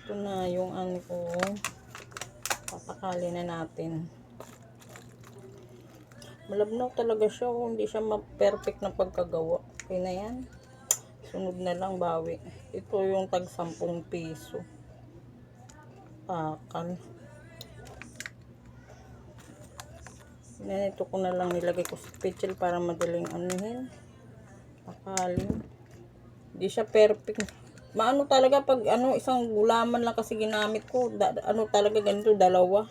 Ito na yung ano ko. Papakalin na natin. Malabnaw talaga siya. Hindi siya perfect na pagkagawa. Okay na yan. Sunod na lang bawi. Ito yung tag 10 piso. Pakal. Ito ko na lang nilagay ko sa spatula para madaling anuhin. Pakalin. Hindi siya perfect. Maano talaga pag ano, isang gulaman lang kasi ginamit ko. Ano talaga ganito, dalawa.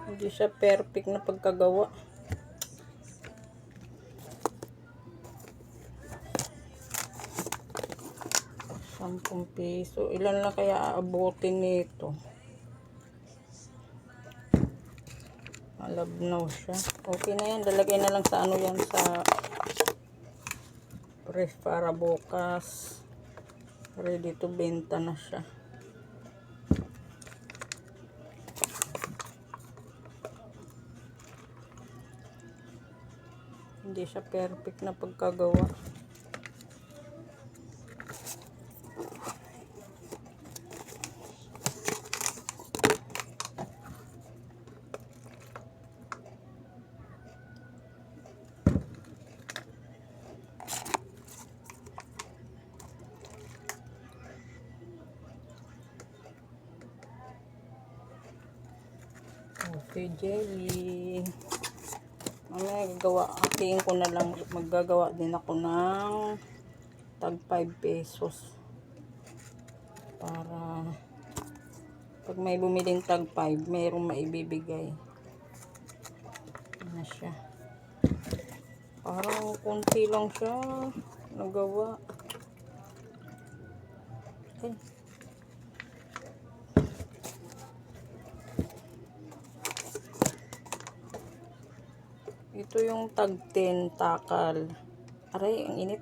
Hindi siya perfect na pagkagawa. 10 piso. Ilan lang kaya aabutin nito? Malabnaw siya. Okay na yan. Dalagay na lang sa ano yan, sa press para bukas. Ready to benta na siya. Hindi siya perfect na pagkagawa. Okay, jelly. Mamaya gagawa, hatiin ko na lang, maggagawa din ako ng tag 5 pesos para pag may bumiling tag 5 mayroong maibibigay na siya. Parang konti lang siya nagawa. Okay. Ito yung tag 10 takal. Aray, ang init.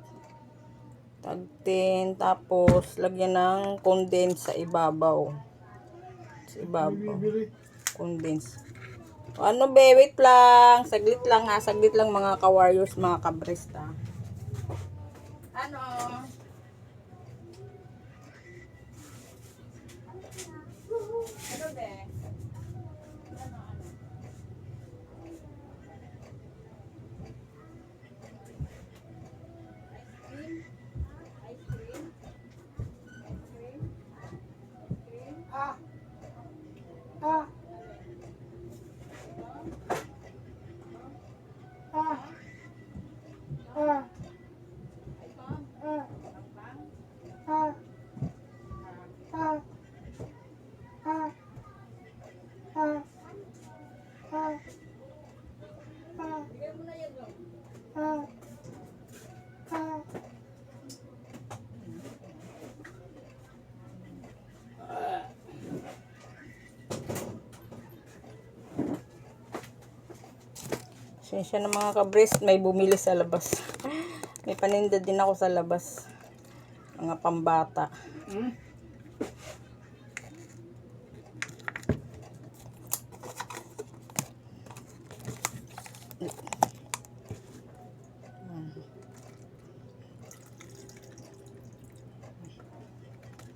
Tag 10, tapos lagyan ng condense sa ibabaw. Sa ibabaw. Condense. Ano be, wait lang. Saglit lang ha. Saglit lang mga ka-warriors, mga kabrista. Ano? Ano be? Siya ng mga ka-breast, may bumili sa labas. May paninda din ako sa labas. Mga pambata.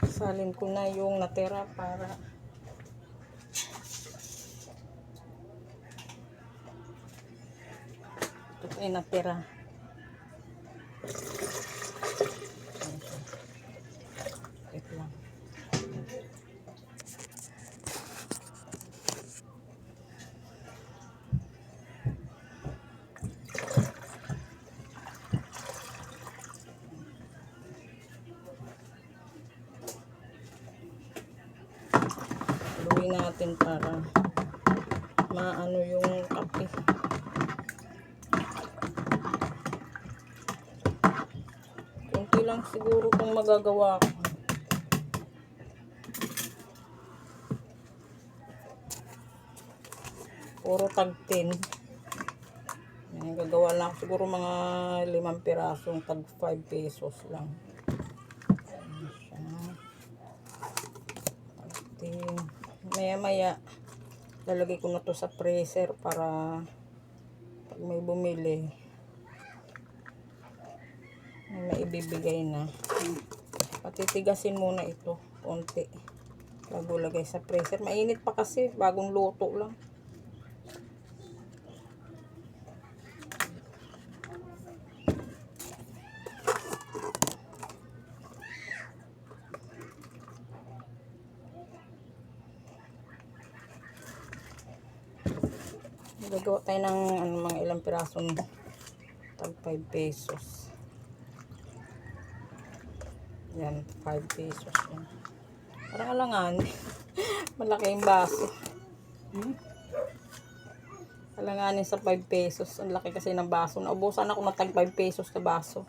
Salin ko na yung natira para ito ay natira. Wait lang. Haluin natin para maano yung kape. Kunti lang siguro kung magagawa ko. Puro tag 10. Gagawa lang siguro mga 5 pirasong tag 5 pesos lang. Maya maya lalagay ko na to sa freezer para pag may bumili may maibibigay na. Patitigasin muna ito konti. Bago lagay sa freezer. Mainit pa kasi, bagong luto lang. Gagawa tayo ng mga ilang pirasong tag 5 pesos. Yan, 5 pesos yan. Parang alangan. Malaki yung baso. Alanganin sa 5 pesos. Ang laki kasi ng baso. Naubusan ako ng tag 5 pesos na baso.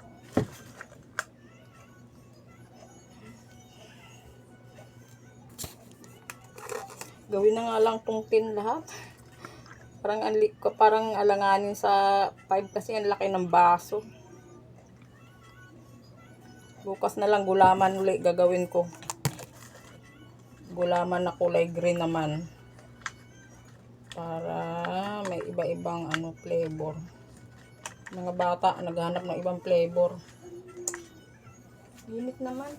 Gawin na nga lang tong tin lahat. Parang alanganin sa 5 kasi ang laki ng baso. Bukas na lang gulaman ulit gagawin ko. Gulaman na kulay green naman. Para may iba-ibang flavor. Mga bata naghahanap ng ibang flavor. Init naman.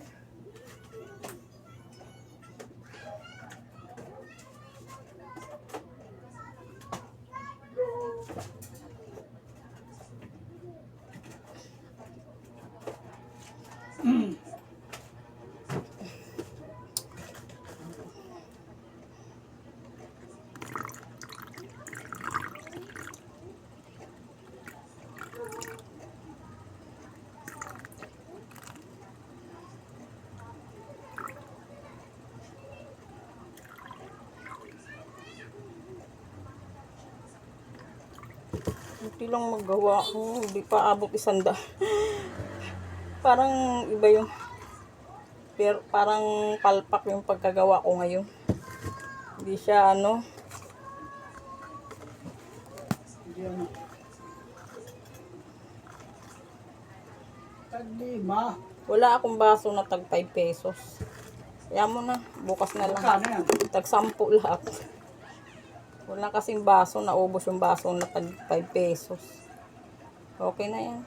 Hindi lang magawa ko. Hindi pa abot 100. Parang iba yung parang palpak yung pagkagawa ko ngayon. Hindi siya Tag-5. wala akong baso na tag 5 pesos. Kaya mo na, bukas na lang. Tag 10 lahat. Wala kasing baso, naubos yung baso na tag 5 pesos. Okay na yan.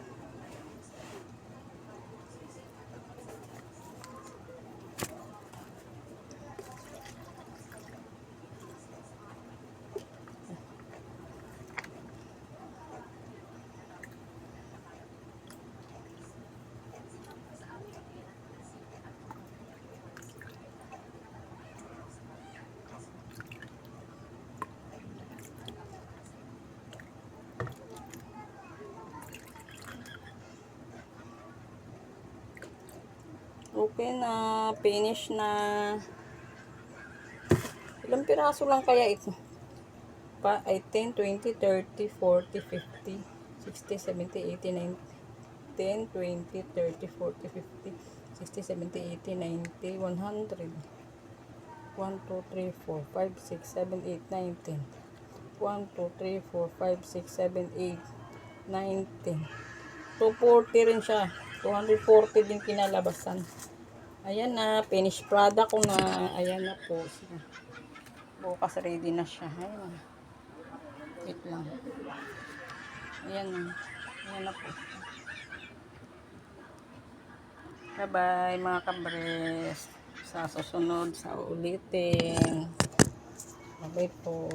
Okay na, finish na. Ilang piraso lang kaya ito? Ay 10, 20, 30, 40, 50, 60, 70, 80, 90, 10, 20, 30, 40, 50, 60, 70, 80, 90, 100. 1, 2, 3, 4, 5, 6, 7, 8, 9, 10. 1, 2, 3, 4, 5, 6, 7, 8, 9, 10. 240 rin siya. 240 din kinalabasan. Ayan na, finished product ko na. Ayan na po. Bukas ready na siya. Ayan na. Wait lang. Ayan na. Ayan na po. Bye-bye mga kabres. Sa susunod, sa ulitin. Bye-bye po.